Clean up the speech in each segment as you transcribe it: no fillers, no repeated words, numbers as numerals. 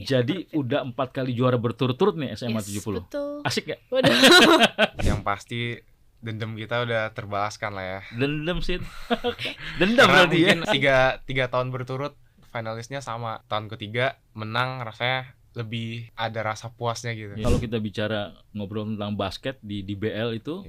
Jadi udah 4 kali juara berturut-turut nih SMA 70. Betul. Asik gak? Waduh. Yang pasti dendam kita udah terbalaskan lah ya. Dendam sih. Dendam Karena berarti ya. mungkin tiga tahun berturut finalisnya sama. Tahun ketiga menang rasanya lebih ada rasa puasnya gitu. Kalau kita bicara ngobrol tentang basket di DBL itu,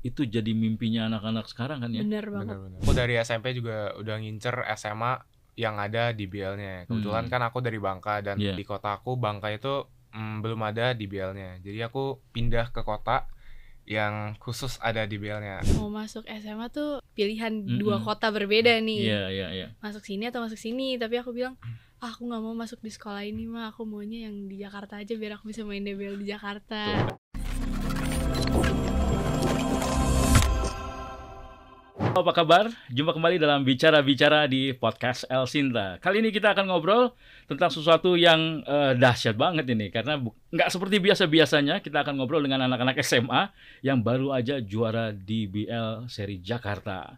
itu jadi mimpinya anak-anak sekarang kan ya. Bener banget. Bener-bener. Aku dari SMP juga udah ngincer SMA yang ada DBL-nya. Kebetulan kan aku dari Bangka dan di kota aku Bangka itu belum ada DBL-nya. Jadi aku pindah ke kota yang khusus ada DBL-nya. Mau masuk SMA tuh pilihan dua kota berbeda nih. Iya. Masuk sini atau masuk sini, tapi aku bilang, aku nggak mau masuk di sekolah ini mah, aku maunya yang di Jakarta aja biar aku bisa main DBL di Jakarta. Apa kabar? Jumpa kembali dalam Bicara-Bicara di Podcast El Sinta. Kali ini kita akan ngobrol tentang sesuatu yang dahsyat banget ini. Karena nggak seperti biasa-biasanya, kita akan ngobrol dengan anak-anak SMA yang baru aja juara DBL seri Jakarta.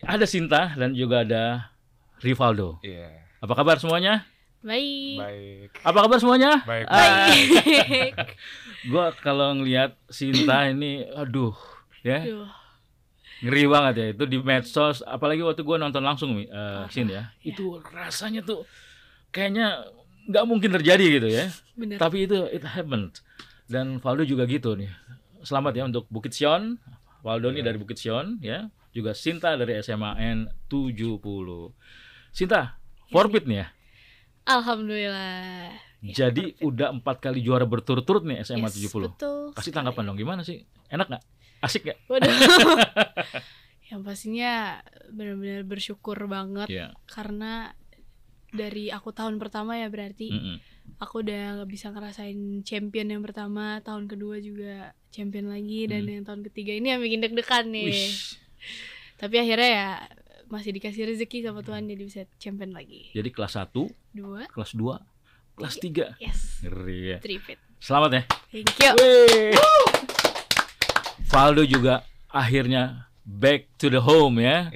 Ada Sinta dan juga ada Rivaldo. Apa kabar semuanya? Baik. Apa kabar semuanya? Baik. Gue kalau ngelihat Sinta ini, aduh, ngeri banget ya. Itu di medsos, apalagi waktu gue nonton langsung, Sin ya. Itu rasanya tuh kayaknya nggak mungkin terjadi gitu ya. Bener. Tapi it happened. Dan Valdo juga gitu nih. Selamat ya untuk Bukit Sion. Valdo ini dari Bukit Sion ya. Juga Sinta dari SMAN 70. Sinta, forbid nih ya. Alhamdulillah. Jadi udah 4 kali juara berturut-turut nih SMA 70. Betul. Kasih tanggapan dong, gimana sih? Enak nggak? Asik nggak? Waduh. Yang pastinya benar-benar bersyukur banget karena dari aku tahun pertama ya berarti aku udah bisa ngerasain champion yang pertama, tahun kedua juga champion lagi, dan yang tahun ketiga ini yang bikin deg-degan nih. Tapi akhirnya ya masih dikasih rezeki sama Tuhan jadi bisa champion lagi. Jadi kelas 1, 2, kelas 2, kelas 3. Yes. Ngeri ya. Tripit. Selamat ya. Thank you. Valdo juga akhirnya back to the home ya.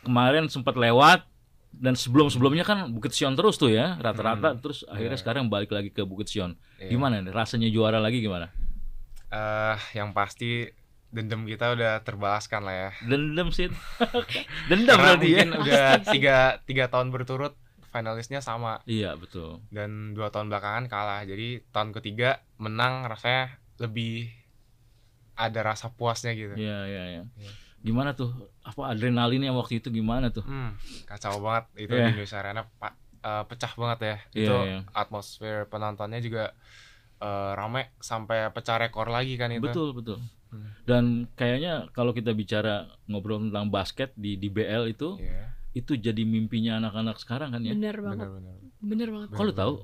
Kemarin sempat lewat dan sebelum-sebelumnya kan Bukit Sion terus tuh ya, rata-rata terus akhirnya sekarang balik lagi ke Bukit Sion. Gimana nih rasanya juara lagi gimana? Yang pasti dendam kita udah terbalaskan lah ya. Dendam sih. Dendam berarti ya. Mungkin udah tiga tahun berturut finalisnya sama. Iya betul. Dan 2 tahun belakangan kalah. Jadi tahun ketiga menang rasanya lebih ada rasa puasnya gitu. Iya. Gimana tuh? Apa adrenalinnya waktu itu gimana tuh? Kacau banget itu di Indonesia Arena, pecah banget ya. Itu atmosfer penontonnya juga rame sampai pecah rekor lagi kan itu. Betul. Dan kayaknya kalau kita bicara ngobrol tentang basket di DBL itu jadi mimpinya anak-anak sekarang kan ya. Bener banget. Kok lu tahu?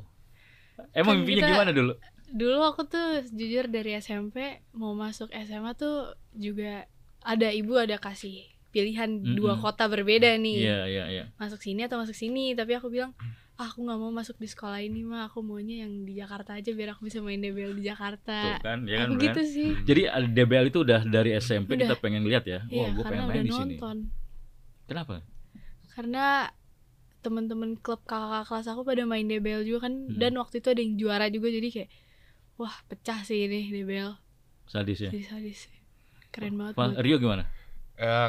Emang kan mimpinya gimana dulu? Dulu aku tuh jujur dari SMP mau masuk SMA tuh juga ada ibu ada kasih pilihan dua kota berbeda nih. Iya. Masuk sini atau masuk sini, tapi aku bilang aku nggak mau masuk di sekolah ini mah, aku maunya yang di Jakarta aja biar aku bisa main DBL di Jakarta. Tuh kan, ya kan, aku gitu sih. Jadi DBL itu udah dari SMP kita pengen lihat ya. Wah, gue pengen main di sini. Nonton. Kenapa? Karena teman-teman klub kakak kelas aku pada main DBL juga kan, dan waktu itu ada yang juara juga, jadi kayak wah pecah sih ini DBL. Sadis ya. Sadis. Keren banget. Rio gimana?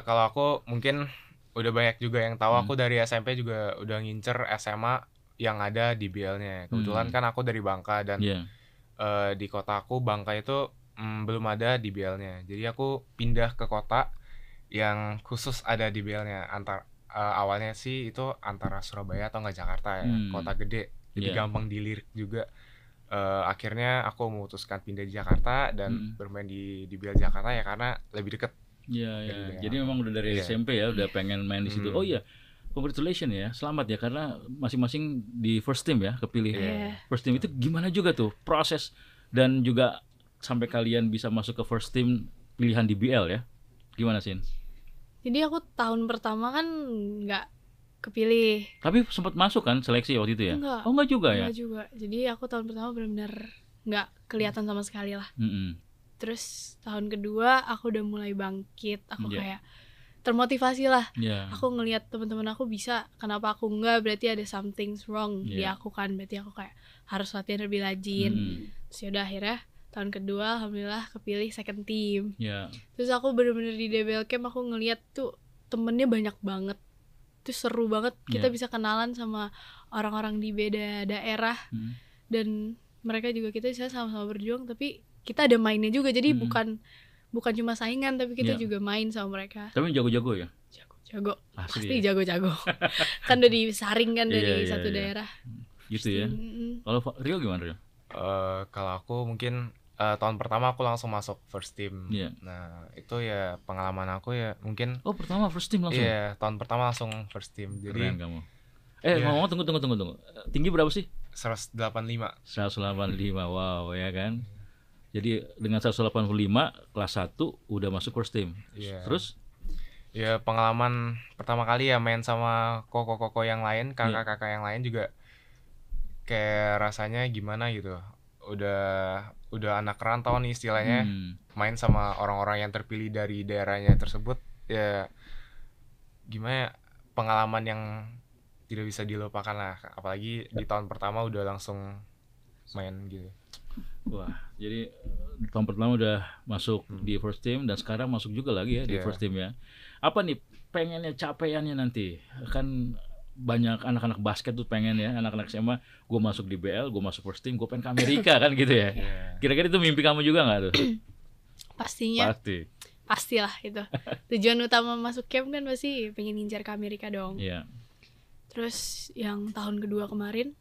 Kalau aku mungkin udah banyak juga yang tahu. Aku dari SMP juga udah ngincer SMA yang ada di DBL-nya. Kebetulan kan aku dari Bangka dan di kota aku Bangka itu belum ada DBL-nya. Jadi aku pindah ke kota yang khusus ada DBL-nya. Awalnya sih itu antara Surabaya atau nggak Jakarta ya, kota gede. Jadi gampang dilirik juga. Akhirnya aku memutuskan pindah di Jakarta dan bermain di DBL Jakarta ya karena lebih deket. Iya. Jadi memang udah dari SMP ya udah pengen main di situ. Oh iya. Congratulations ya, selamat ya karena masing-masing di first team ya kepilih. First team itu gimana juga tuh proses dan juga sampai kalian bisa masuk ke first team pilihan DBL ya. Gimana Sin? Jadi aku tahun pertama kan nggak kepilih. Tapi sempat masuk kan seleksi waktu itu ya? Enggak. Oh enggak juga ya? Enggak juga. Jadi aku tahun pertama benar-benar nggak kelihatan sama sekali lah. Terus tahun kedua aku udah mulai bangkit. Aku kayak termotivasi lah. Aku ngelihat teman-teman aku bisa, kenapa aku enggak, berarti ada something's wrong di aku kan, berarti aku kayak harus latihan lebih rajin. Terus yaudah akhirnya tahun kedua alhamdulillah kepilih second team. Terus aku bener-bener di DBL Camp aku ngelihat tuh temennya banyak banget, tuh seru banget, kita bisa kenalan sama orang-orang di beda daerah. Dan mereka juga, kita bisa sama-sama berjuang tapi kita ada mainnya juga, jadi bukan cuma saingan tapi kita juga main sama mereka. Tapi jago-jago ya? Jago. Pasti jago-jago. Kan udah disaring kan dari satu daerah. Gitu ya. Kalau Rio gimana Rio? Kalau aku mungkin tahun pertama aku langsung masuk first team. Nah, itu ya pengalaman aku ya mungkin. Oh, pertama first team langsung? Iya, tahun pertama langsung first team. Jadi keren kamu. Ngomong tunggu. Tinggi berapa sih? 185. 185. Wow, ya kan? Jadi dengan 185 kelas 1 udah masuk first team. Terus? Ya pengalaman pertama kali ya main sama koko-koko yang lain, kakak-kakak yang lain juga kayak rasanya gimana gitu. Udah anak rantau nih istilahnya, main sama orang-orang yang terpilih dari daerahnya tersebut, ya gimana, pengalaman yang tidak bisa dilupakan lah, apalagi di tahun pertama udah langsung main gitu. Wah, jadi tahun pertama udah masuk di first team dan sekarang masuk juga lagi ya di first team ya. Apa nih pengennya, capaiannya nanti? Kan banyak anak-anak basket tuh pengen ya, anak-anak SMA, gue masuk di BL, gue masuk first team, gue pengen ke Amerika kan gitu ya. Kira-kira itu mimpi kamu juga nggak tuh? Pastinya. Pastilah itu. Tujuan utama masuk camp kan pasti pengen ngincar ke Amerika dong. Terus yang tahun kedua kemarin,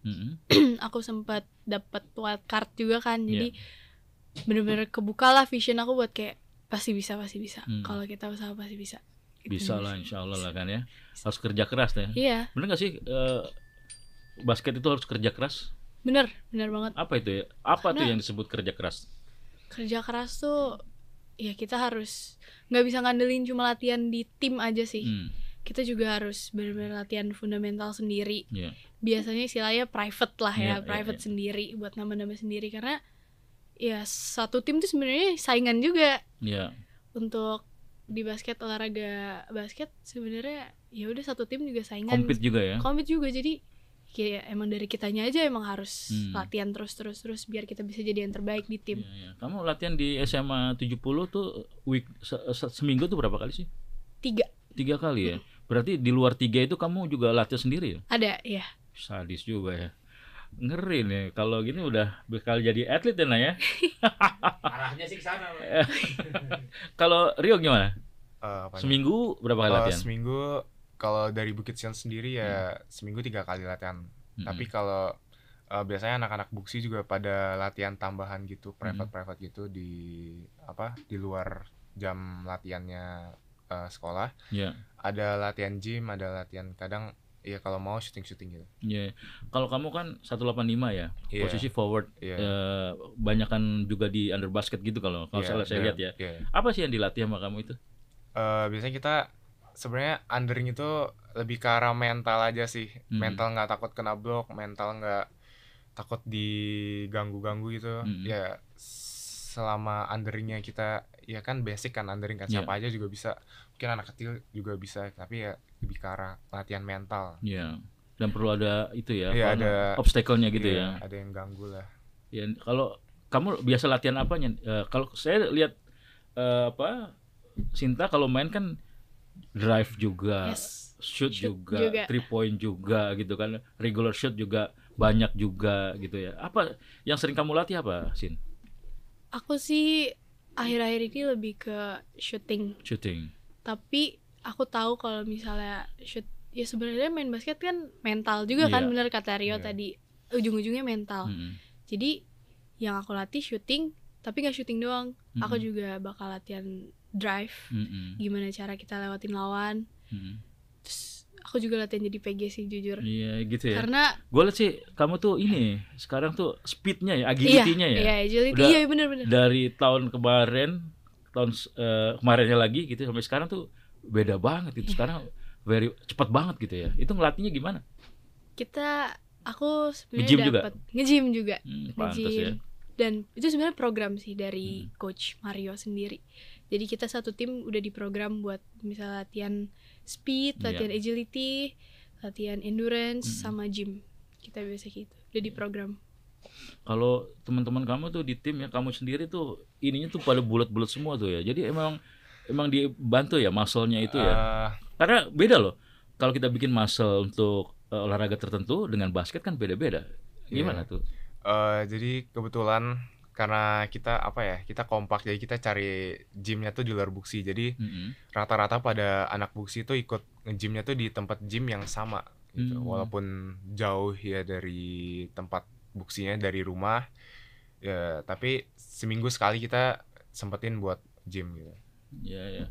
aku sempat dapat wild card juga kan, jadi bener-bener kebuka lah vision aku buat kayak pasti bisa. Kalau kita usaha pasti bisa. Bisa lah, insya Allah lah kan ya. Harus kerja keras ya. Iya. Bener nggak sih basket itu harus kerja keras? Bener banget. Apa itu ya? Apa tuh yang disebut kerja keras? Kerja keras tuh ya kita harus nggak bisa ngandelin cuma latihan di tim aja sih. Kita juga harus benar-benar latihan fundamental sendiri. Biasanya istilahnya private lah ya, private sendiri buat nambah-nambah sendiri, karena ya satu tim tuh sebenarnya saingan juga. Untuk di basket, olahraga basket sebenarnya ya udah satu tim juga saingan. Compete juga, jadi kayak emang dari kitanya aja emang harus latihan terus biar kita bisa jadi yang terbaik di tim. Kamu latihan di SMA 70 tuh seminggu tuh berapa kali sih? 3 kali ya. Berarti di luar 3 itu kamu juga latihan sendiri ya? Ada, ya. Sadis juga ya. Ngeri nih, kalau gini udah bakal jadi atlet ya, ya. Arahnya sih ke sana. Kalau Rio gimana? Seminggu berapa kali latihan? Seminggu kalau dari Bukit Sion sendiri ya seminggu 3 kali latihan. Tapi kalau biasanya anak-anak Buksi juga pada latihan tambahan gitu, private gitu di luar jam latihannya sekolah. Ada latihan gym, ada latihan kadang ya kalau mau syuting gitu. Kalau kamu kan 185 ya, posisi forward. Banyakan juga di under basket gitu kalau saya lihat ya. Apa sih yang dilatih sama kamu itu? Biasanya kita sebenarnya undering itu lebih ke arah mental aja sih. Mental nggak takut kena blok, mental nggak takut diganggu gitu. Ya selama underingnya kita ya kan basic kan, undering kan siapa aja juga bisa, mungkin anak kecil juga bisa, tapi ya lebih ke arah latihan mental. Dan perlu ada itu ya, ada obstacle-nya gitu ya. Ada yang ganggu lah. Kalau kamu biasa latihan apanya? Kalau saya lihat Sinta kalau main kan drive juga, shoot juga, 3 point juga gitu kan, regular shoot juga banyak juga gitu ya. Apa yang sering kamu latih apa, Sin? Aku sih akhir-akhir ini lebih ke shooting. Tapi aku tahu kalau misalnya shoot, ya sebenarnya main basket kan mental juga kan, bener kata Rio tadi, ujung-ujungnya mental. Jadi yang aku latih shooting, tapi nggak shooting doang. Aku juga bakal latihan drive, gimana cara kita lewatin lawan. Terus aku juga latihan jadi PG sih jujur. Iya gitu ya. Karena gue liat sih kamu tuh ini sekarang tuh speednya ya, agility-nya ya. Iya, agility. Iya bener. Dari tahun kemarinnya lagi gitu sampai sekarang tuh beda banget itu. Sekarang cepat banget gitu ya. Itu ngelatihnya gimana? Aku sebenarnya dapat nge-gym juga. Pantes ya. Dan itu sebenarnya program sih dari coach Mario sendiri. Jadi kita satu tim udah diprogram buat misal latihan speed, latihan agility, latihan endurance, sama gym. Kita biasa gitu, udah diprogram. Kalau teman-teman kamu tuh di tim ya, kamu sendiri tuh ininya tuh pada bulat-bulat semua tuh ya. Jadi emang dibantu ya muscle-nya itu ya. Karena beda loh. Kalau kita bikin muscle untuk olahraga tertentu dengan basket kan beda-beda. Gimana tuh? Jadi kebetulan karena kita kita kompak, jadi kita cari gymnya tuh di luar Buksi. Jadi rata-rata pada anak Buksi tuh ikut nge-gymnya tuh di tempat gym yang sama gitu. Walaupun jauh ya dari tempat Buksinya, dari rumah ya, tapi seminggu sekali kita sempetin buat gym gitu. Ya.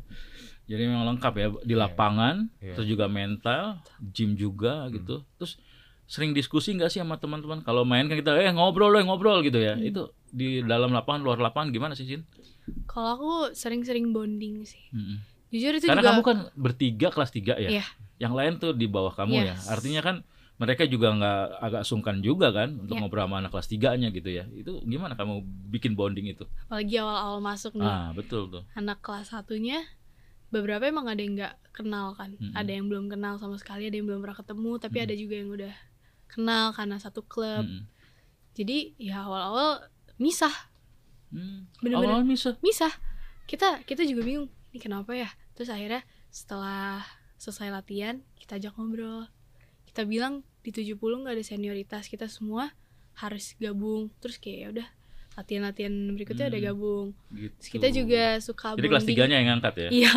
Jadi memang lengkap ya di lapangan, terus juga mental, gym juga gitu. Terus sering diskusi nggak sih sama teman-teman? Kalau main kan kita ngobrol gitu ya. Itu di dalam lapangan, luar lapangan gimana sih, Jin? Kalau aku sering bonding sih. Jujur itu karena juga. Kamu kan bertiga kelas 3 ya. Iya. Yang lain tuh di bawah kamu ya. Artinya kan mereka juga nggak agak sungkan juga kan untuk ngobrol sama anak kelas 3-nya gitu ya. Itu gimana kamu bikin bonding itu? Apalagi awal-awal masuk nih. Betul tuh. Anak kelas 1-nya beberapa emang ada yang nggak kenal kan. Ada yang belum kenal sama sekali, ada yang belum pernah ketemu, tapi ada juga yang udah kenal karena satu klub. Jadi ya awal-awal misah. Bener-bener misah. Kita juga bingung, ini kenapa ya? Terus akhirnya setelah selesai latihan, kita ajak ngobrol. Kita bilang di 70 gak ada senioritas, kita semua harus gabung. Terus kayak ya udah, latihan-latihan berikutnya udah gabung. Gitu. Terus kita juga suka jadi bonding. Jadi kelas 3-nya yang ngangkat ya? Iya.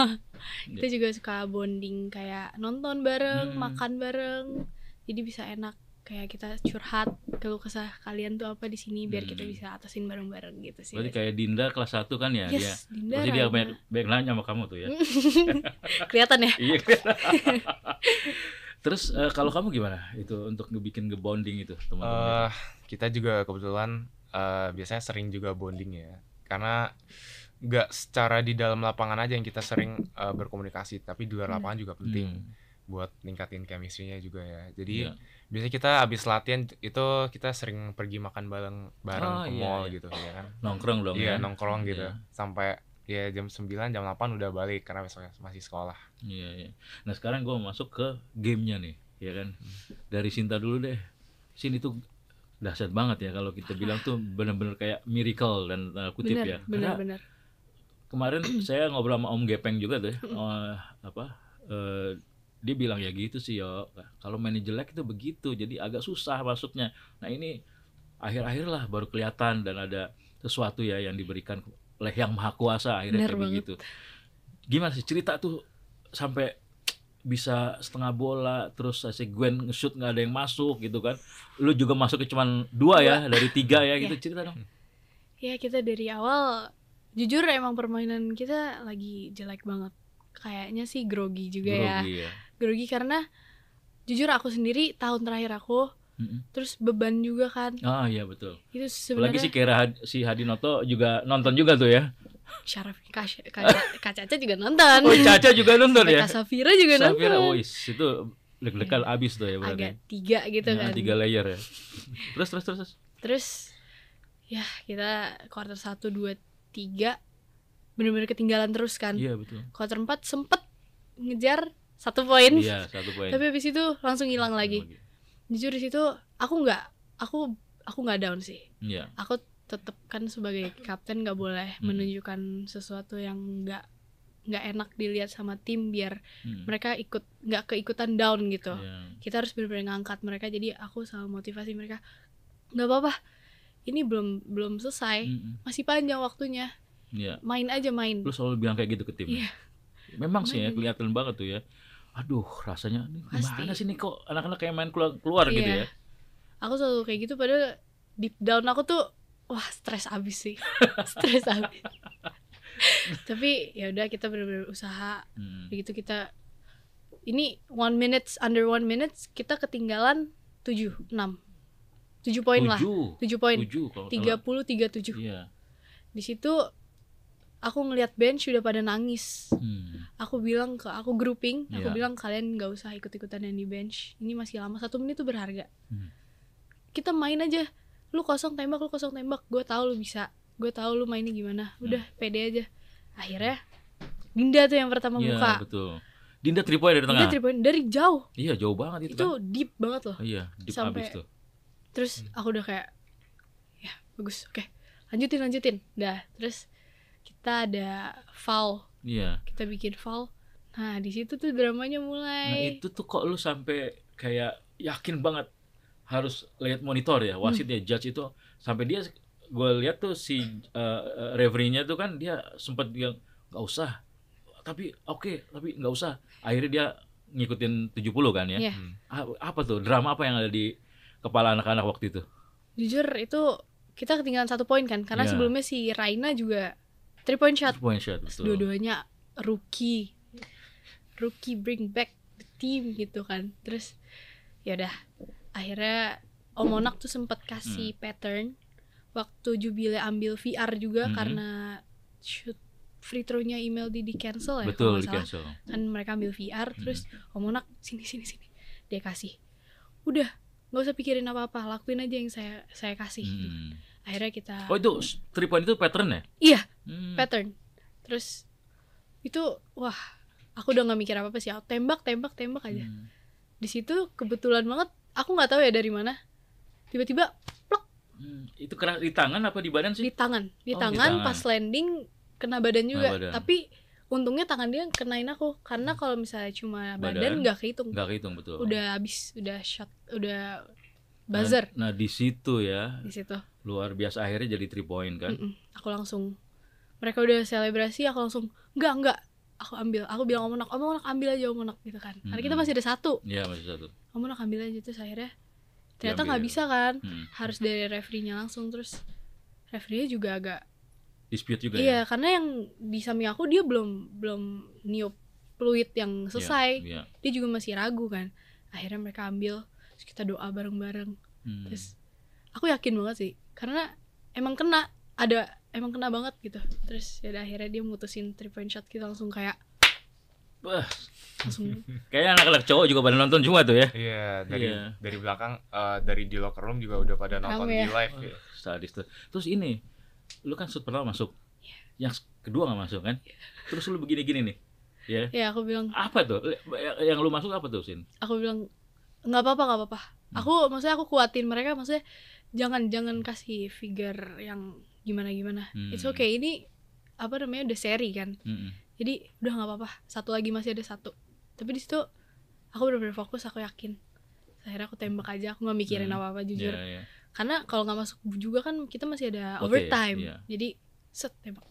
Kita juga suka bonding kayak nonton bareng, makan bareng. Jadi bisa enak kayak kita curhat keluh kesah kalian tuh apa di sini biar kita bisa atasin bareng-bareng gitu sih. Berarti kayak Dinda kelas 1 kan ya? Yes, Dinda. Berarti dia banyak nanya sama kamu tuh ya. Kelihatan ya? Iya. Terus kalau kamu gimana itu untuk bikin ngebonding itu teman-teman? Kita juga kebetulan biasanya sering juga bonding ya. Karena nggak secara di dalam lapangan aja yang kita sering berkomunikasi, tapi di luar lapangan juga penting buat ningkatin chemistry-nya juga ya. Jadi biasanya kita habis latihan itu kita sering pergi makan bareng ke mall gitu ya kan. Nongkrong dong ya. Iya, nongkrong gitu. Sampai ya jam 9, jam 8 udah balik karena besoknya masih sekolah. Iya. Nah, sekarang gue masuk ke gamenya nih, ya kan. Dari Sinta dulu deh. Sini tuh dahsyat banget ya kalau kita bilang tuh benar-benar kayak miracle dan kutip ya. Benar. Kemarin saya ngobrol sama Om Gepeng juga tuh. Dia bilang ya gitu sih yo. Kalau mainnya jelek itu begitu, jadi agak susah masuknya. Nah ini akhir-akhir lah baru kelihatan dan ada sesuatu ya yang diberikan oleh Yang Maha Kuasa akhirnya kayak begitu. Gimana sih cerita tuh sampai bisa setengah bola terus si Gwen nge-shoot nggak ada yang masuk gitu kan? Lu juga masuknya cuma 2 ya dari 3 ya gitu, cerita dong. Ya kita dari awal jujur emang permainan kita lagi jelek banget. Kayaknya sih grogi juga ya. Grogi karena jujur aku sendiri tahun terakhir aku terus beban juga kan. Iya betul. Itu sebenarnya. Apalagi si Hadinoto juga nonton juga tuh ya. Syaraf Kak Caca juga nonton. Oh Caca juga nonton ya. Kak Safira juga nonton. Safira, itu deg-degan abis tuh ya berarti. Agak 3 gitu kan. 3 layer ya. Terus ya kita quarter 1, 2, 3 benar-benar ketinggalan terus kan. Iya betul. Quarter 4 sempet ngejar 1 poin. Iya 1 poin. Tapi habis itu langsung hilang lagi. Jujur di situ aku nggak down sih. Iya. Aku tetap kan sebagai kapten nggak boleh menunjukkan sesuatu yang nggak enak dilihat sama tim biar mereka nggak keikutan down gitu. Kita harus benar-benar ngangkat mereka. Jadi aku selalu motivasi mereka, nggak apa-apa, ini belum selesai, masih panjang waktunya. Main aja main. Lu selalu bilang kayak gitu ke tim. Memang sih ya kelihatan banget tuh ya. Aduh rasanya gimana sih nih kok anak-anak kayak main keluar gitu ya. Aku selalu kayak gitu padahal deep down aku tuh wah stres abis sih. Stres abis. Tapi ya udah kita benar-benar usaha. Begitu kita ini 1 minute under 1 minute kita ketinggalan 7 poin lah. 7 poin. 30-37. Iya. Di situ aku ngelihat bench udah pada nangis. Aku grouping, aku bilang kalian nggak usah ikut-ikutan yang di bench. Ini masih lama, 1 menit tuh berharga. Kita main aja. Lu kosong tembak, gue tahu lu bisa. Gue tahu lu mainnya gimana. Udah pede aja. Akhirnya Dinda tuh yang pertama buka. Iya betul. Dinda 3 point dari tengah. Dinda 3 point dari jauh. Iya jauh banget itu kan. Deep banget loh. Iya deep sampai abis tuh. Terus aku udah kayak ya bagus, oke. Lanjutin. Dah, terus kita ada foul. Iya. Kita bikin foul. Nah, di situ tuh dramanya mulai. Nah, itu tuh kok lu sampai kayak yakin banget harus lihat monitor ya, wasit ya, judge itu sampai dia gue lihat tuh si referee-nya tuh kan dia sempat bilang nggak usah. Tapi tapi nggak usah. Akhirnya dia ngikutin 70 kan ya. Yeah. Apa tuh drama apa yang ada di kepala anak-anak waktu itu? Jujur itu kita ketinggalan 1 poin kan, karena sebelumnya si Raina juga 3 point shot. 3 point shot betul. Dua-duanya rookie bring back the team gitu kan. Terus ya udah akhirnya Om Monak tuh sempat kasih pattern waktu Jubile ambil VR juga karena shoot free throw-nya email di cancel ya. Betul, di cancel. Kan mereka ambil VR terus Om Monak sini. Dia kasih. Udah, enggak usah pikirin apa-apa, lakuin aja yang saya kasih gitu. Akhirnya kita Oh, itu 3 point itu pattern ya? Iya, pattern. Terus itu wah, aku udah enggak mikir apa-apa sih. Aku tembak aja. Di situ kebetulan banget, aku enggak tahu ya dari mana. Tiba-tiba plok. Itu kena di tangan apa di badan sih? Di tangan pas landing kena badan juga, tapi untungnya tangan dia kenain aku karena kalau misalnya cuma badan nggak kehitung. Nggak kehitung betul. Udah habis, udah shot, udah buzzer. Nah di situ ya. Di situ. Luar biasa akhirnya jadi 3 point kan. Aku langsung mereka udah selebrasi, aku langsung enggak. Aku bilang Om Monak ambil aja Om Monak gitu kan. Karena kita masih ada 1. Iya masih 1. Om Monak ambil aja terus akhirnya ternyata nggak bisa kan. Harus dari referee-nya langsung, terus referee-nya juga agak dispute juga ya. Iya, karena yang di samping aku dia belum niup fluid yang selesai. Dia juga masih ragu kan. Akhirnya mereka ambil, terus kita doa bareng-bareng. Terus aku yakin banget sih, karena emang kena banget gitu. Terus ya akhirnya dia mutusin 3 point shot, kita langsung kayak langsung kayaknya anak-anak cowok juga pada nonton cuma tuh ya. Iya, dari belakang, dari di locker room juga udah pada nonton di live ya. Sadis tuh. Terus ini, lu kan shoot pertama masuk, yang kedua nggak masuk kan? Terus lu begini-gini nih, ya? Ya aku bilang apa tuh? Yang lu masuk apa tuh, Sin? Aku bilang nggak apa-apa. Maksudnya aku kuatin mereka, maksudnya jangan kasih figure yang gimana. It's okay, ini apa namanya udah seri kan. Jadi udah nggak apa-apa. 1 lagi masih ada 1. Tapi di situ aku benar-benar fokus, aku yakin. Akhirnya aku tembak aja, aku nggak mikirin apa-apa jujur. Karena kalau nggak masuk juga kan kita masih ada overtime. Jadi set tembak.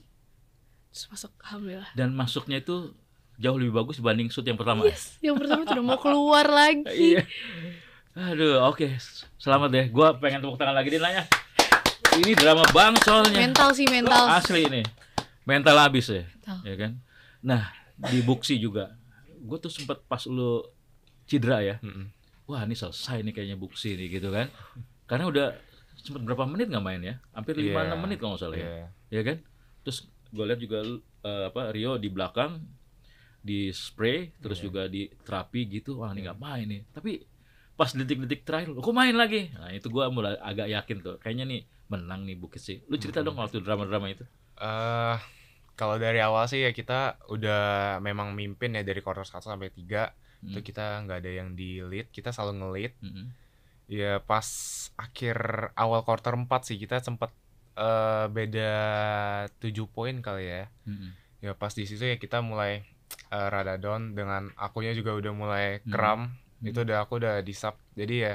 Terus masuk, alhamdulillah. Dan masuknya itu jauh lebih bagus dibanding shoot yang pertama. Yes, yang pertama tuh udah mau keluar lagi. Iya. Aduh, oke. Selamat deh. Gua pengen tepuk tangan lagi deh Naya. Ini drama banget soalnya. Mental. Asli ini. Mental habis ya. Ya kan? Nah, di Buksi juga. Gue tuh sempat pas lu cedera ya. Wah, ini selesai nih kayaknya Buksi nih gitu kan. Karena udah sempat berapa menit nggak main ya? Hampir 5-6 menit kalau nggak salah ya. Ya kan? Terus gue lihat juga Rio di belakang di spray, terus juga di terapi gitu. Wah, ini nggak main nih. Tapi pas detik-detik terakhir, kok main lagi? Nah, itu gue mulai agak yakin tuh. Kayaknya nih menang nih Bukit sih. Lu cerita dong waktu drama-drama itu. Kalau dari awal sih ya kita udah memang mimpin ya dari quarter 1 sampai 3. Itu kita nggak ada yang di lead, kita selalu nge-lead. Ya pas awal quarter 4 sih kita sempat beda 7 poin kali ya. Ya pas di situ ya kita mulai rada down, dengan akunya juga udah mulai kram. Itu aku udah di sub. Jadi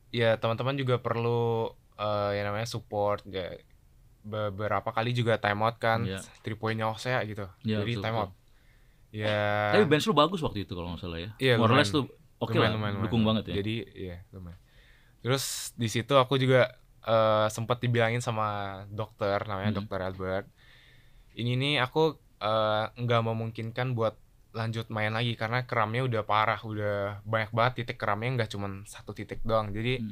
ya teman-teman juga perlu yang namanya support ya. Beberapa kali juga time out kan, 3 poinnya Osea gitu. Jadi time out. Ya. Tapi bench lu bagus waktu itu kalau nggak salah ya. Iya, Morales tuh oke lah, dukung banget ya. Jadi iya lumayan. Terus di situ aku juga sempat dibilangin sama dokter, namanya Dokter Albert. Ini nih aku nggak memungkinkan buat lanjut main lagi karena keramnya udah parah, udah banyak banget titik keramnya, nggak cuma 1 titik doang. Jadi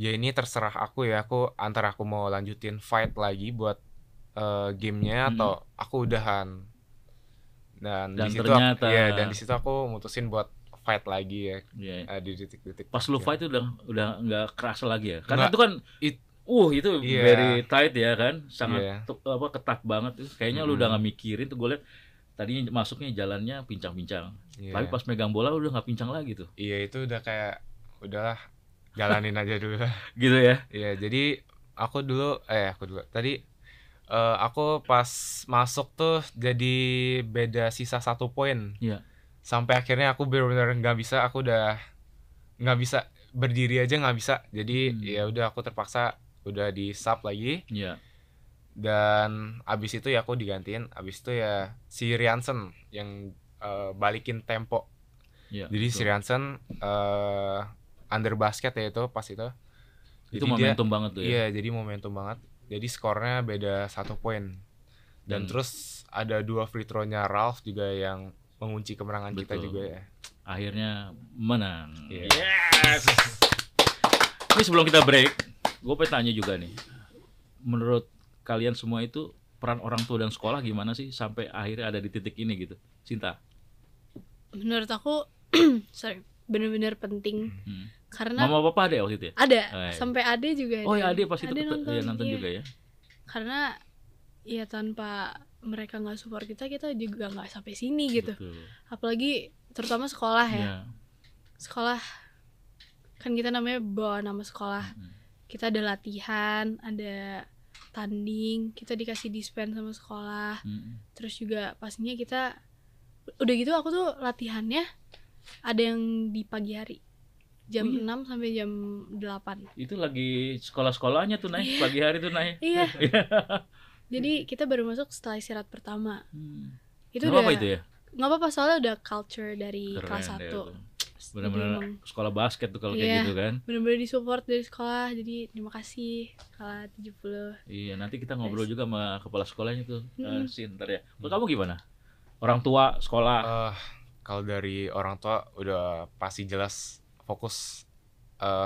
ya ini terserah aku ya, antara aku mau lanjutin fight lagi buat gamenya atau aku udahan. Dan di situ dan di situ aku mutusin buat fight lagi ya. Di titik-titik pas lu fight itu udah nggak kerasa lagi ya, karena itu kan Itu very tight ya kan, sangat ketat banget. Kayaknya lu udah nggak mikirin tuh, gue liat tadinya masuknya jalannya pincang-pincang, tapi pas megang bola udah nggak pincang lagi tuh. Itu udah kayak udahlah jalanin aja dulu lah. Gitu ya. Iya, jadi aku dulu tadi aku pas masuk tuh jadi beda sisa 1 poin. Iya. Sampai akhirnya aku benar-benar nggak bisa, aku udah nggak bisa berdiri aja, nggak bisa. Jadi ya udah aku terpaksa udah di sub lagi. Iya. Dan abis itu ya aku digantiin. Abis itu ya si Riansen yang balikin tempo. Iya, jadi betul. Si Riansen under basket ya itu pas itu. Itu momentum banget tuh ya. Iya, jadi momentum banget. Jadi skornya beda 1 poin. Dan terus ada 2 free throw-nya Ralph juga yang mengunci kemenangan kita juga ya. Akhirnya menang. Yes. Ini sebelum kita break, gue pengen tanya juga nih. Menurut kalian semua itu peran orang tua dan sekolah gimana sih sampai akhirnya ada di titik ini gitu, Sinta? Menurut aku benar-benar penting. Karena Mama papa ada waktu itu ya? Ada, sampai ade juga ada. Oh ya, ade pas itu nonton juga ya. Karena ya tanpa mereka nggak support kita juga nggak sampai sini gitu. Betul. Apalagi terutama sekolah ya. Sekolah kan kita namanya bawa nama sekolah. Kita ada latihan, ada tanding, kita dikasih dispen sama sekolah. Terus juga pastinya kita udah gitu, aku tuh latihannya ada yang di pagi hari jam 6 sampai jam 8. Itu lagi sekolah-sekolahnya tuh naik pagi hari tuh naik. Iya. Jadi kita baru masuk setelah istirahat pertama. Itu udah apa itu ya? Nggak apa-apa, soalnya udah culture dari kelas 1. Benar-benar sekolah basket tuh kalau kayak gitu kan. Benar-benar disupport dari sekolah. Jadi terima kasih Kala 70. Iya, nanti kita ngobrol juga sama kepala sekolahnya tuh, Sinter ya. Kamu gimana? Orang tua, sekolah? Kalau dari orang tua udah pasti jelas fokus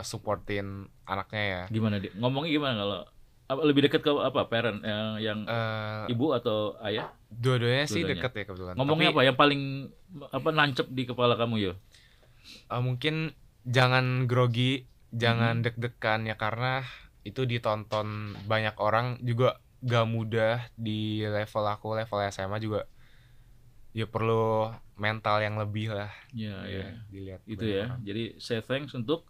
supportin anaknya ya. Gimana dia? Ngomongnya gimana kalau lebih dekat ke apa? Parent yang ibu atau ayah? Dua-duanya sih dekat ya kebetulan. Ngomongnya apa yang paling nancep di kepala kamu yo? Mungkin jangan grogi, jangan deg-degan ya, karena itu ditonton banyak orang juga, gak mudah di level aku, level SMA juga. Ya perlu mental yang lebih lah. Iya. Dilihat itu ya. Orang. Jadi say thanks untuk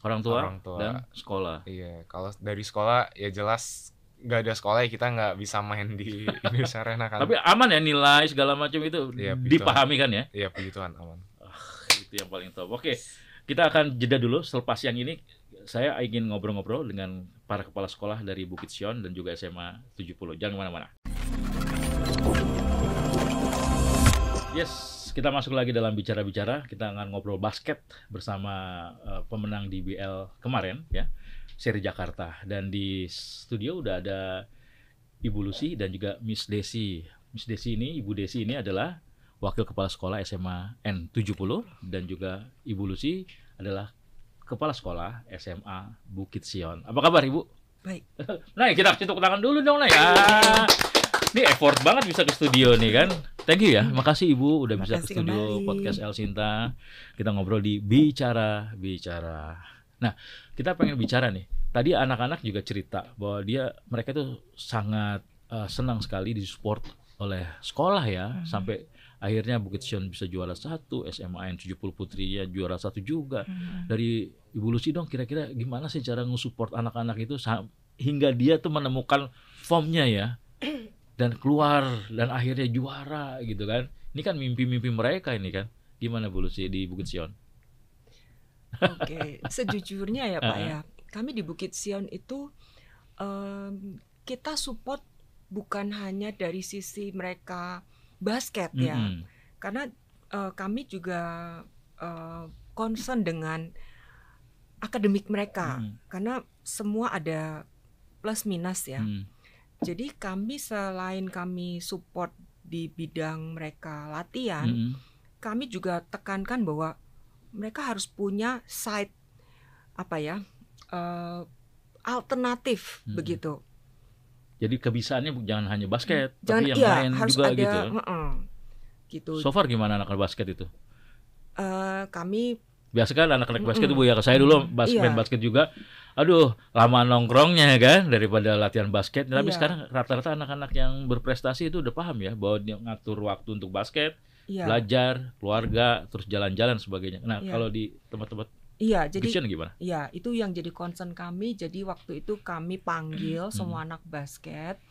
orang tua dan sekolah. Iya, kalau dari sekolah ya jelas nggak ada sekolah ya kita nggak bisa main di Indonesia Arena kan. Tapi aman ya, nilai segala macam itu dipahami kan ya? Iya, puji Tuhan aman. Itu yang paling top. Oke, kita akan jeda dulu. Selepas yang ini saya ingin ngobrol-ngobrol dengan para kepala sekolah dari Bukit Sion dan juga SMA 70. Jangan kemana-mana. Yes, kita masuk lagi dalam bicara-bicara. Kita akan ngobrol basket bersama pemenang DBL kemarin ya, seri Jakarta. Dan di studio udah ada Ibu Lucy dan juga Miss Desi. Miss Desi ini, Ibu Desi ini adalah Wakil Kepala Sekolah SMA N70 dan juga Ibu Lucy adalah Kepala Sekolah SMA Bukit Sion. Apa kabar Ibu? Baik. Nah, kita kasih tepuk tangan dulu dong, nah ya. Ini effort banget bisa ke studio nih kan. Thank you ya. Makasih Ibu udah bisa ke studio kembali. Podcast El Sinta. Kita ngobrol di Bicara-Bicara. Nah, kita pengen bicara nih. Tadi anak-anak juga cerita bahwa mereka tuh sangat senang sekali disupport oleh sekolah ya. Sampai akhirnya Bukit Sion bisa juara 1, SMA N70 Putri ya juara 1 juga. Dari Ibu Lucy dong, kira-kira gimana sih cara nge-support anak-anak itu hingga dia tuh menemukan formnya ya. Dan keluar dan akhirnya juara gitu kan. Ini kan mimpi-mimpi mereka ini kan. Gimana Bu Lucy di Bukit Sion? Oke, sejujurnya ya Pak ya, kami di Bukit Sion itu kita support bukan hanya dari sisi mereka basket ya, karena kami juga concern dengan akademik mereka, karena semua ada plus minus ya. Jadi kami selain kami support di bidang mereka latihan, kami juga tekankan bahwa mereka harus punya side alternatif begitu. Jadi kebisaannya jangan hanya basket, tapi yang lain harus juga ada, gitu. Gitu. So far gimana anak basket itu? Kami Biasa kan anak-anak basket itu Bu ya, saya dulu main basket juga. Aduh, lama nongkrongnya kan daripada latihan basket. Tapi sekarang rata-rata anak-anak yang berprestasi itu udah paham ya bahwa dia ngatur waktu untuk basket, belajar, keluarga, terus jalan-jalan sebagainya. Nah, kalau di tempat-tempat jadi gimana? Iya, itu yang jadi concern kami. Jadi waktu itu kami panggil semua anak basket.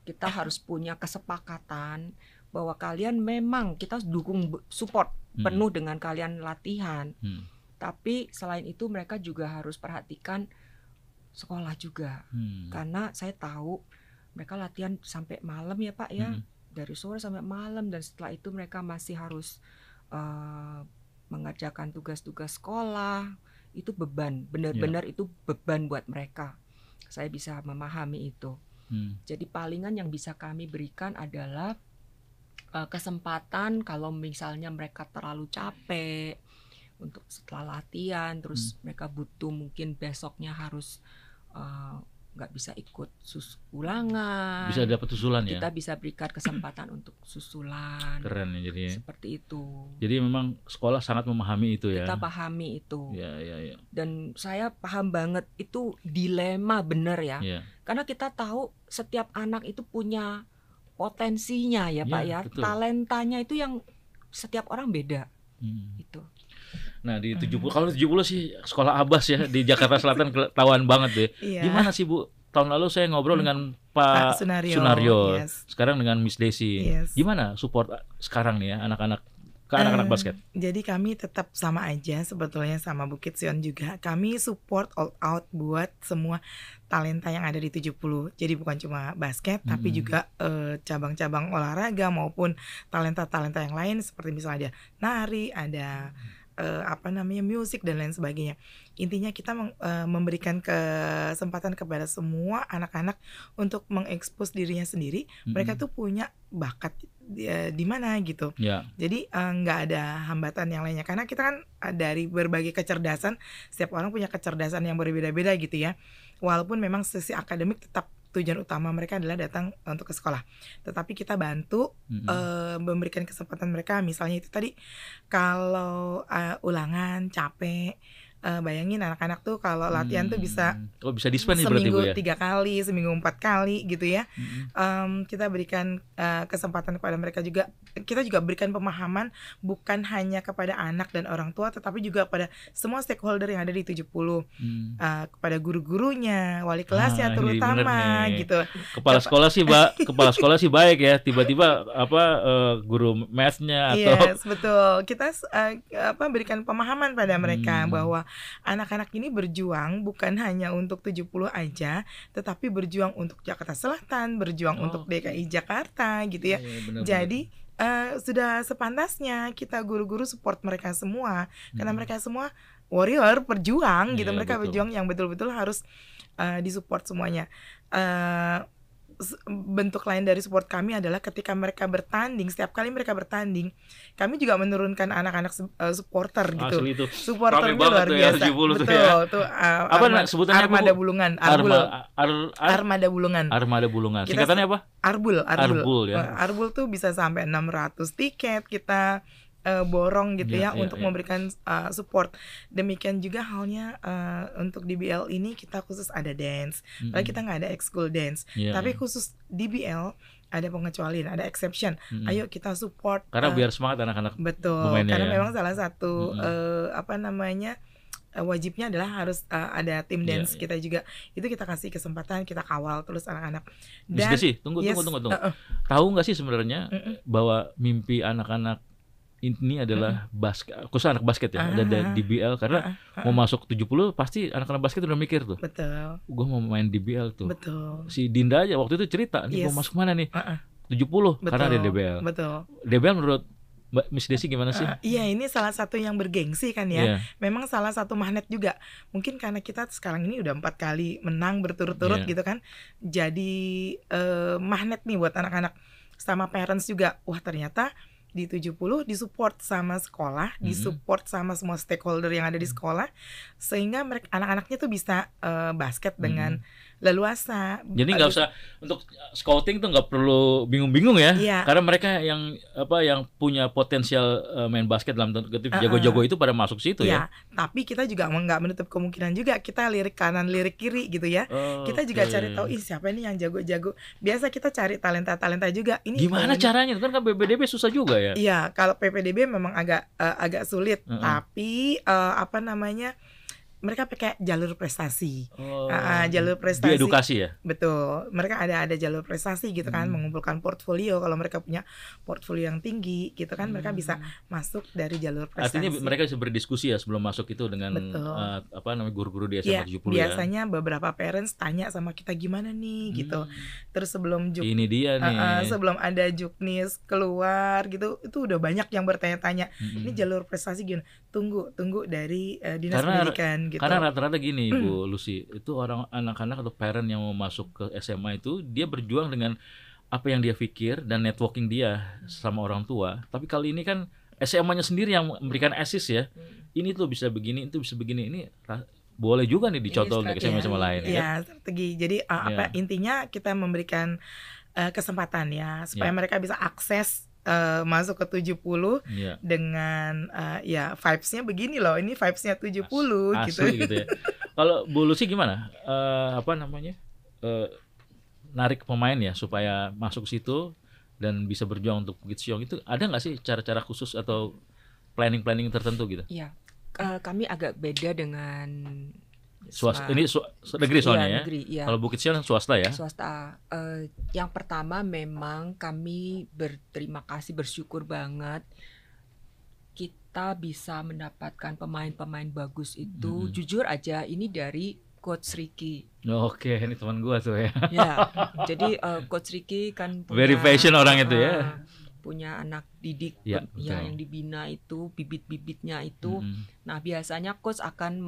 Kita harus punya kesepakatan bahwa kalian memang kita dukung support penuh dengan kalian latihan. Tapi selain itu mereka juga harus perhatikan sekolah juga. Karena saya tahu mereka latihan sampai malam ya Pak ya. Dari sore sampai malam, dan setelah itu mereka masih harus mengerjakan tugas-tugas sekolah. Itu beban, benar-benar itu beban buat mereka. Saya bisa memahami itu. Jadi palingan yang bisa kami berikan adalah kesempatan kalau misalnya mereka terlalu capek untuk setelah latihan, terus mereka butuh mungkin besoknya harus nggak bisa ikut ulangan. Bisa dapat susulan ya? Kita bisa berikan kesempatan untuk susulan. Keren ya jadinya. Seperti itu. Jadi memang sekolah sangat memahami itu ya? Kita pahami itu. Ya. Dan saya paham banget itu dilema bener ya. Karena kita tahu setiap anak itu punya potensinya ya Pak ya. Betul. Talentanya itu yang setiap orang beda. Itu. Nah di 70, kalau 70 sih sekolah Abbas ya di Jakarta Selatan ketahuan banget deh. Gimana sih Bu? Tahun lalu saya ngobrol dengan Pak Sunario. Sekarang dengan Miss Desi. Gimana support sekarang nih ya anak-anak basket? Jadi kami tetap sama aja sebetulnya sama Bukit Sion juga. Kami support all out buat semua talenta yang ada di 70. Jadi bukan cuma basket tapi juga cabang-cabang olahraga maupun talenta-talenta yang lain seperti misalnya ada nari, ada musik dan lain sebagainya. Intinya kita memberikan kesempatan kepada semua anak-anak untuk mengekspos dirinya sendiri. Mereka tuh punya bakat di mana gitu. Jadi nggak ada hambatan yang lainnya karena kita kan dari berbagai kecerdasan, setiap orang punya kecerdasan yang berbeda-beda gitu ya. Walaupun memang sisi akademik tetap tujuan utama mereka adalah datang untuk ke sekolah, tetapi kita bantu memberikan kesempatan mereka. Misalnya itu tadi kalau ulangan capek, bayangin anak-anak tuh kalau latihan tuh bisa dispen seminggu 3 kali, seminggu 4 kali gitu ya. Kita berikan kesempatan kepada mereka juga. Kita juga berikan pemahaman bukan hanya kepada anak dan orang tua, tetapi juga pada semua stakeholder yang ada di 70, kepada guru-gurunya, wali kelasnya terutama gitu. Kepala sekolah sih baik ya. Tiba-tiba guru mathnya atau betul. Kita berikan pemahaman pada mereka bahwa anak-anak ini berjuang bukan hanya untuk 70 aja, tetapi berjuang untuk Jakarta Selatan, berjuang untuk DKI Jakarta gitu ya. Jadi sudah sepantasnya kita guru-guru support mereka semua karena mereka semua warrior, perjuang gitu. Mereka berjuang yang betul-betul harus disupport semuanya. Bentuk lain dari support kami adalah ketika mereka bertanding, setiap kali mereka bertanding, kami juga menurunkan anak-anak supporter gitu. Asli itu. Supporternya luar biasa. Betul. Tuh, apa sebutannya Armada Bulungan. Armada Bulungan. Singkatannya apa? Arbul ya. Arbul tuh bisa sampai 600 tiket kita borong gitu untuk memberikan support. Demikian juga halnya untuk DBL ini kita khusus ada dance. Padahal kita nggak ada ekskul dance, tapi khusus DBL ada pengecualian, ada exception. Ayo kita support. Karena biar semangat anak-anak. Betul. Karena memang salah satu wajibnya adalah harus ada tim dance kita juga. Itu kita kasih kesempatan, kita kawal terus anak-anak. Dan tunggu. Tahu nggak sih sebenarnya bahwa mimpi anak-anak ini adalah basket, khusus anak basket ya, ada DBL karena mau masuk 70 pasti anak-anak basket udah mikir tuh. Betul. Gue mau main DBL tuh. Betul. Si Dinda aja waktu itu cerita, nih mau masuk mana nih? 70 karena ada DBL. Betul. DBL menurut Mbak Miss Desi gimana sih? Iya, ini salah satu yang bergengsi kan ya. Memang salah satu magnet juga. Mungkin karena kita sekarang ini udah 4 kali menang berturut-turut gitu kan. Jadi magnet nih buat anak-anak sama parents juga. Wah, ternyata di 70 disupport sama sekolah, disupport sama semua stakeholder yang ada di sekolah, sehingga mereka anak-anaknya tuh bisa basket dengan leluasa. Jadi nggak usah untuk scouting tuh nggak perlu bingung-bingung ya, karena mereka yang punya potensial main basket dalam tanda kutip jago-jago itu pada masuk situ ya. Tapi kita juga nggak menutup kemungkinan juga kita lirik kanan lirik kiri gitu ya. Kita juga cari tahu siapa ini yang jago-jago. Biasa kita cari talenta juga. Ini gimana caranya? Kan PPDB susah juga ya. Iya, kalau PPDB memang agak sulit, tapi mereka pakai jalur prestasi. Jalur prestasi. Di edukasi ya? Betul. Mereka ada jalur prestasi gitu kan, mengumpulkan portfolio. Kalau mereka punya portfolio yang tinggi gitu kan, mereka bisa masuk dari jalur prestasi. Artinya mereka bisa berdiskusi ya sebelum masuk itu dengan guru-guru di SMA 70 ya. Biasanya beberapa parents tanya sama kita gimana nih gitu. Terus sebelum ini dia nih. Sebelum ada Juknis keluar gitu, itu udah banyak yang bertanya-tanya. Ini jalur prestasi gimana? Tunggu dari Dinas Pendidikan. Gitu. Karena rata-rata gini Bu Lucy, itu anak-anak atau parent yang mau masuk ke SMA itu dia berjuang dengan apa yang dia pikir dan networking dia sama orang tua. Tapi kali ini kan SMA-nya sendiri yang memberikan assist ya. Ini tuh bisa begini, itu bisa begini. Ini boleh juga nih dicontoh untuk SMA-SMA lain. Iya, strategi. Jadi intinya kita memberikan kesempatan ya supaya mereka bisa akses masuk ke 70 dengan vibes-nya begini loh. Ini vibes-nya 70 gitu. Gitu ya. Kalau Bu Lucy gimana? Narik pemain ya supaya masuk situ dan bisa berjuang untuk Bukit Siong itu ada nggak sih cara-cara khusus atau planning tertentu gitu? Iya. Kami agak beda dengan ini negeri soalnya negeri, ya. Kalau Bukit Siong swasta ya. Swasta. Yang pertama memang kami berterima kasih, bersyukur banget kita bisa mendapatkan pemain-pemain bagus itu. Jujur aja ini dari Coach Ricky. Oke, ini teman gua tuh ya. Ya, jadi Coach Ricky kan punya, very passion orang itu ya. Punya anak didik yang dibina itu, bibit-bibitnya itu. Nah, biasanya coach akan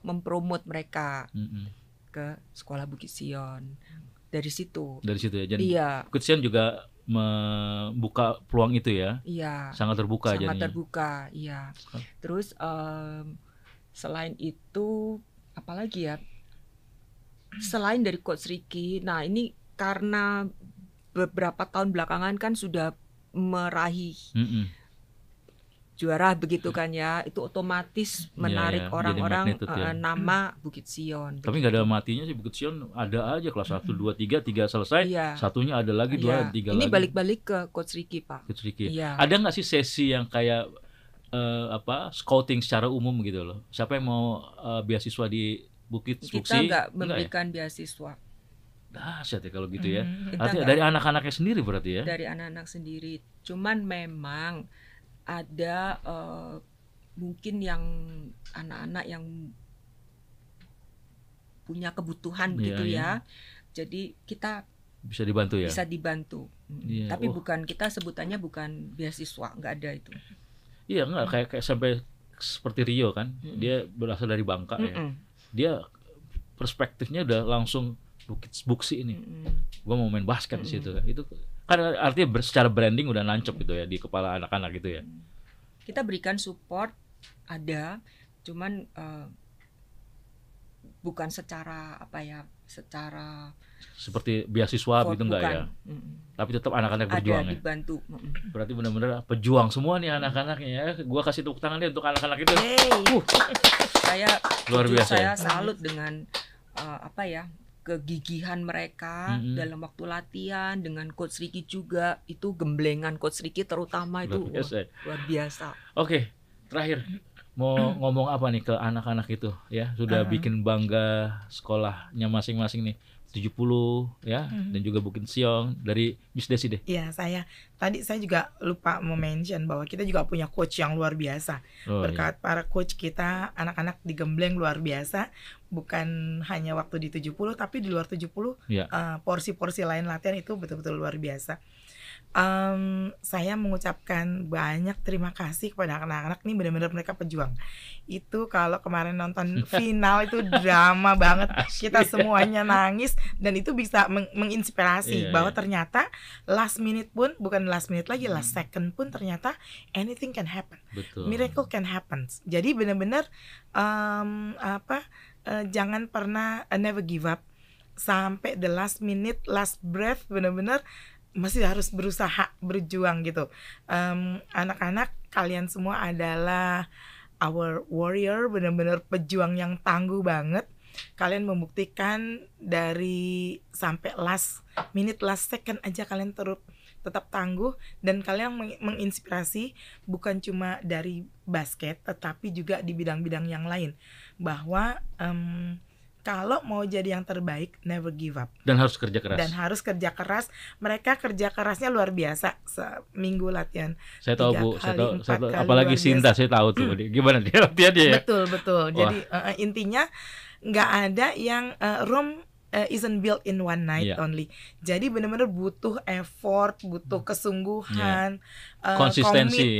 mempromot mereka ke sekolah Bukit Sion. Dari situ ya. Jadi Bukit Sion juga membuka peluang itu ya. Iya. Sangat terbuka jadinya. Sangat terbuka, iya. Terus selain itu apalagi ya? Selain dari Coach Ricky, nah ini karena beberapa tahun belakangan kan sudah meraih juara begitu kan ya, itu otomatis menarik orang-orang nama Bukit Sion. Tapi nggak ada matinya sih Bukit Sion, ada aja kelas 1, 2, 3 selesai, satunya ada lagi 2, 3 lagi. Ini balik-balik ke Coach Ricky Pak. Coach Ricky. Ada nggak sih sesi yang kayak scouting secara umum gitu loh? Siapa yang mau beasiswa di Bukit Buksi? Kita nggak memberikan beasiswa. Dahsyat ya kalau gitu ya. Artinya dari anak-anaknya sendiri berarti ya? Dari anak-anak sendiri. Cuman memang ada mungkin yang anak-anak yang punya kebutuhan begitu ya. Jadi kita bisa dibantu ya? Bisa dibantu. Tapi bukan, kita sebutannya bukan beasiswa, nggak ada itu. Iya, nggak kayak sampai seperti Rio kan. Dia berasal dari Bangka ya. Dia perspektifnya udah langsung Bukit Buksi ini, gue mau main basket di situ kan. Itu kan artinya secara branding udah nancep gitu ya di kepala anak-anak gitu ya. Kita berikan support ada, cuman bukan secara secara seperti beasiswa gitu enggak ya. Tapi tetap anak-anak berjuang ya. Dibantu. Berarti benar-benar pejuang semua nih anak-anaknya ya. Gua kasih tepuk tangan dia untuk anak-anak itu. Saya luar biasa. Saya salut dengan kegigihan mereka dalam waktu latihan, dengan Coach Ricky juga. Itu gemblengan Coach Ricky terutama itu luar biasa. Oke, terakhir mau ngomong apa nih ke anak-anak itu ya, sudah bikin bangga sekolahnya masing-masing nih 70 ya, dan juga Bukit Siong. Dari Miss Desi deh. Iya, saya juga lupa mention bahwa kita juga punya coach yang luar biasa. Berkat para coach kita, anak-anak digembleng luar biasa. Bukan hanya waktu di 70, tapi di luar 70 porsi-porsi lain latihan itu betul-betul luar biasa. Saya mengucapkan banyak terima kasih kepada anak-anak nih, benar-benar mereka pejuang. Itu kalau kemarin nonton final itu drama banget, kita semuanya nangis, dan itu bisa menginspirasi bahwa ternyata last minute pun, bukan last minute lagi, last second pun ternyata anything can happen. Betul. Miracle can happen. Jadi benar-benar jangan pernah never give up. sampai the last minute, last breath, benar-benar masih harus berusaha berjuang gitu. Anak-anak, kalian semua adalah our warrior, benar-benar pejuang yang tangguh banget. Kalian membuktikan dari sampai last minute, last second aja kalian tetap tangguh, dan kalian menginspirasi bukan cuma dari basket tetapi juga di bidang-bidang yang lain, bahwa kalau mau jadi yang terbaik, never give up. Dan harus kerja keras. Mereka kerja kerasnya luar biasa. Seminggu latihan. Saya tahu Bu, saya tahu, apalagi Sinta, saya tahu tuh. Gimana dia latihannya ya? Betul. Jadi intinya nggak ada yang Rome isn't built in one night only. Jadi benar-benar butuh effort, butuh kesungguhan,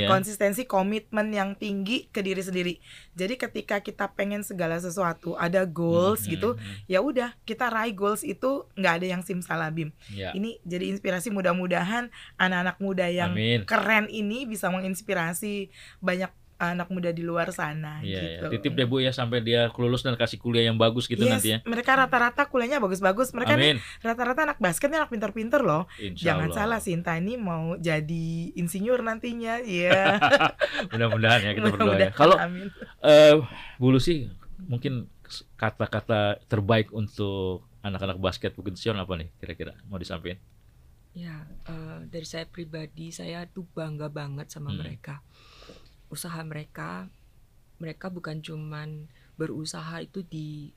konsistensi, komitmen yang tinggi ke diri sendiri. Jadi ketika kita pengen segala sesuatu, ada goals gitu, ya udah kita raih goals itu, nggak ada yang simsalabim. Ini jadi inspirasi, mudah-mudahan anak-anak muda yang keren ini bisa menginspirasi banyak anak muda di luar sana gitu. Titip deh Bu ya sampai dia lulus dan kasih kuliah yang bagus gitu nanti ya. Mereka rata-rata kuliahnya bagus-bagus. Mereka nih rata-rata anak basketnya anak pinter-pinter loh. Jangan salah, Sinta ini mau jadi insinyur nantinya. Iya. Mudah-mudahan ya, kita berdoa ya. Kalau Bu Lucy, mungkin kata-kata terbaik untuk anak-anak basket Bukit Sion apa nih kira-kira mau disampaikan? Ya, dari saya pribadi, saya tuh bangga banget sama mereka. Usaha mereka bukan cuman berusaha itu di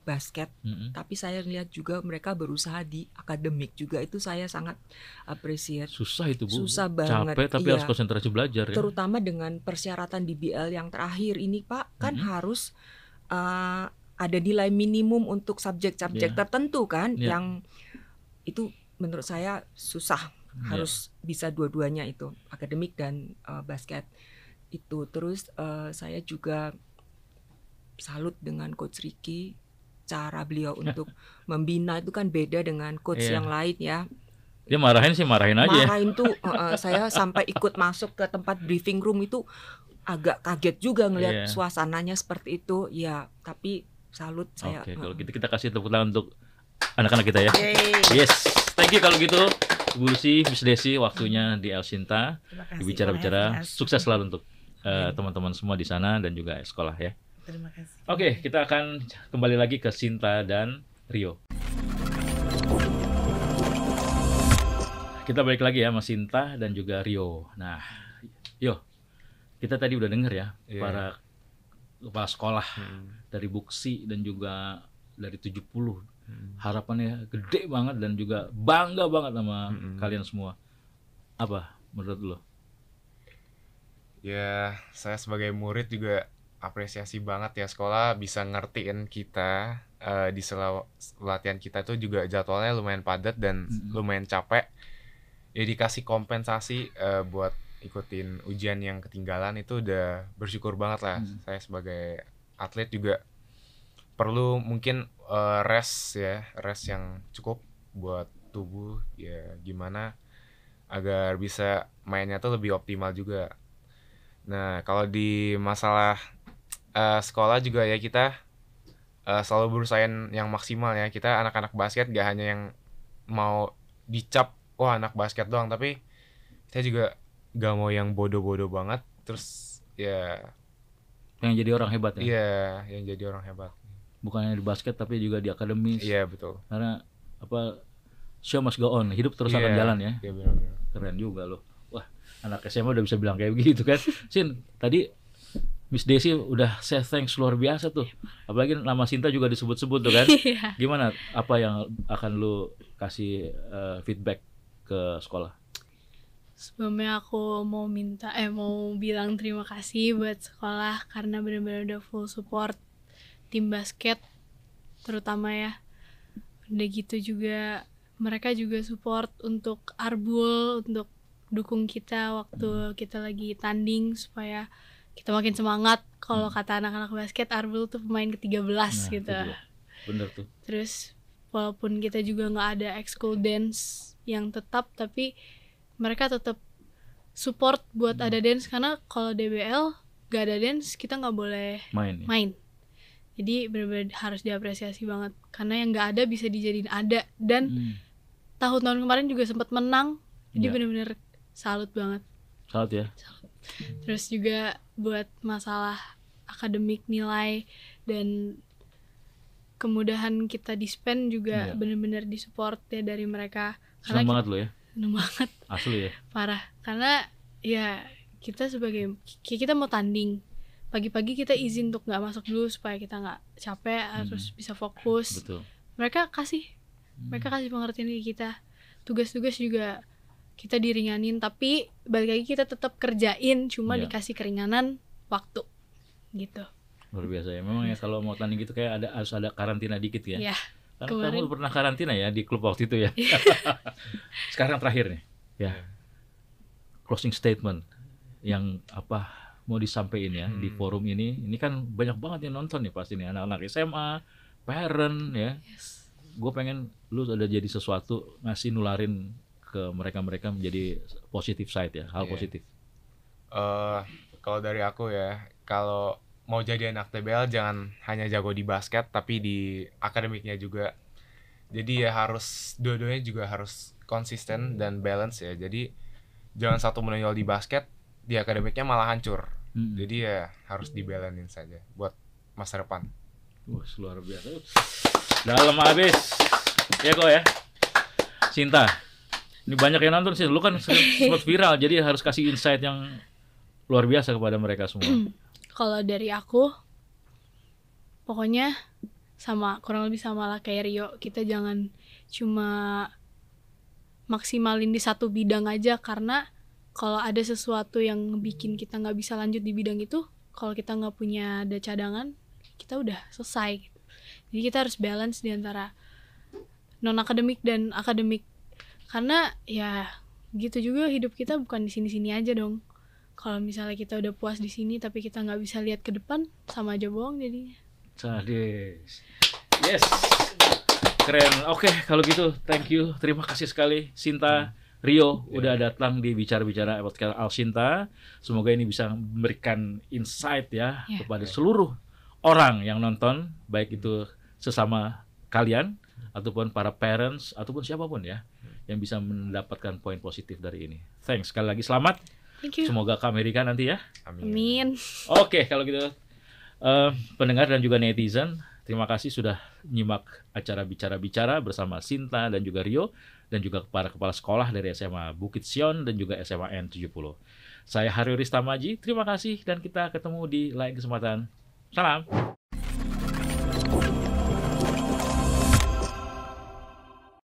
basket, tapi saya lihat juga mereka berusaha di akademik juga. Itu saya sangat appreciate. Susah itu Bu, susah banget. Capek tapi harus konsentrasi belajar ya. Terutama dengan persyaratan di BL yang terakhir ini Pak, kan harus ada nilai minimum untuk subjek-subjek tertentu kan, yang itu menurut saya susah. Harus bisa dua-duanya itu, akademik dan basket. Itu terus saya juga salut dengan Coach Ricky, cara beliau untuk membina itu kan beda dengan coach yang lain ya. Dia marahin aja. Marahin tuh saya sampai ikut masuk ke tempat briefing room itu agak kaget juga ngelihat suasananya seperti itu ya, tapi salut saya. Oke, kalau gitu kita kasih tepuk tangan untuk anak-anak kita ya. Yes, thank you kalau gitu Bu Lucy, Miss Desi, waktunya di El Sinta, bicara-bicara. Sukses selalu untuk teman-teman semua di sana dan juga sekolah ya. Terima kasih. Oke, kita akan kembali lagi ke Sinta dan Rio. Kita balik lagi ya sama Sinta dan juga Rio. Nah, kita tadi udah denger ya para kepala sekolah dari Buksi dan juga dari 70. Harapannya gede banget dan juga bangga banget sama kalian semua. Apa menurut lo? Ya, saya sebagai murid juga apresiasi banget ya, sekolah bisa ngertiin kita di sela latihan kita tuh juga jadwalnya lumayan padat dan lumayan capek. Ya dikasih kompensasi buat ikutin ujian yang ketinggalan, itu udah bersyukur banget lah. Saya sebagai atlet juga perlu mungkin rest yang cukup buat tubuh ya, gimana agar bisa mainnya tuh lebih optimal juga. Nah, kalau di masalah sekolah juga ya, kita selalu berusaha yang maksimal ya. Kita anak-anak basket gak hanya yang mau dicap wah anak basket doang, tapi kita juga gak mau yang bodoh-bodoh banget. Terus ya yang jadi orang hebat ya. Iya, yang jadi orang hebat. Bukan hanya di basket tapi juga di akademis. Iya, betul. Karena show must go on, hidup terus akan jalan ya. Iya, benar-benar. Keren juga loh. Wah, anak SMA udah bisa bilang kayak begitu kan. Sin, tadi Miss Desi udah say thanks luar biasa tuh. Apalagi nama Sinta juga disebut-sebut tuh kan. Gimana? Apa yang akan lu kasih feedback ke sekolah? Sebelumnya aku mau bilang terima kasih buat sekolah karena benar-benar udah full support tim basket terutama ya. Udah gitu juga mereka juga support untuk Arbul, untuk dukung kita waktu kita lagi tanding supaya kita makin semangat. Kalau kata anak-anak basket, Arbul tuh pemain ke-13 gitu. Bener tuh. Terus walaupun kita juga nggak ada ekskul dance yang tetap, tapi mereka tetap support buat ada dance, karena kalau DBL nggak ada dance kita nggak boleh main. Jadi benar-benar harus diapresiasi banget karena yang nggak ada bisa dijadiin ada, dan tahun-tahun kemarin juga sempat menang. Jadi benar-benar salut banget. Salut ya. Terus juga buat masalah akademik, nilai dan kemudahan kita di-spend juga benar-benar disupport ya dari mereka. Senang banget lo ya. Senang banget. Asli ya. Parah. Karena ya kita kita mau tanding. Pagi-pagi kita izin untuk nggak masuk dulu supaya kita nggak capek, harus bisa fokus. Betul. Mereka kasih pengertian ke kita. Tugas-tugas juga kita diringanin, tapi balik lagi kita tetap kerjain, cuma dikasih keringanan waktu gitu. Luar biasa ya. Memang ya kalau mau tanding gitu kayak harus ada karantina dikit ya. Iya. Karena kamu pernah karantina ya di klub waktu itu ya. Sekarang terakhir nih ya, closing statement yang apa mau disampaikan ya di forum ini kan banyak banget yang nonton nih pasti nih, anak-anak SMA, parent ya. Gue pengen lu ada jadi sesuatu, ngasih nularin ke mereka menjadi positive side ya, hal positif. Kalau dari aku ya, kalau mau jadi anak TBL jangan hanya jago di basket tapi di akademiknya juga. Jadi ya harus dua-duanya juga harus konsisten dan balance ya. Jadi jangan satu menonjol di basket, di akademiknya malah hancur. Jadi ya harus dibalancing saja buat masa depan. Wah, luar biasa. Dalam habis. Ya kok ya. Sinta. Ini banyak yang nonton sih. Lu kan sempat viral, jadi harus kasih insight yang luar biasa kepada mereka semua. Kalau dari aku, pokoknya kurang lebih sama lah kayak Rio. Kita jangan cuma maksimalin di satu bidang aja, karena kalau ada sesuatu yang bikin kita nggak bisa lanjut di bidang itu, kalau kita nggak punya ada cadangan, kita udah selesai gitu. Jadi kita harus balance di antara non akademik dan akademik, karena ya gitu juga hidup kita bukan di sini-sini aja dong. Kalau misalnya kita udah puas di sini tapi kita nggak bisa lihat ke depan, sama aja bohong jadinya. Sadis. Yes. Keren. Oke, kalau gitu thank you. Terima kasih sekali Sinta, Rio udah datang di bicara-bicara podcast Alsinta. Semoga ini bisa memberikan insight ya kepada seluruh orang yang nonton, baik itu sesama kalian ataupun para parents ataupun siapapun ya yang bisa mendapatkan poin positif dari ini. Thanks sekali lagi, selamat. Thank you. Semoga ke Amerika nanti ya. Amin. Oke, kalau gitu pendengar dan juga netizen, terima kasih sudah nyimak acara bicara-bicara bersama Sinta dan juga Rio dan juga para kepala sekolah dari SMA Bukit Sion dan juga SMA N70. Saya Haryo Ristamaji, terima kasih dan kita ketemu di lain kesempatan. Salam.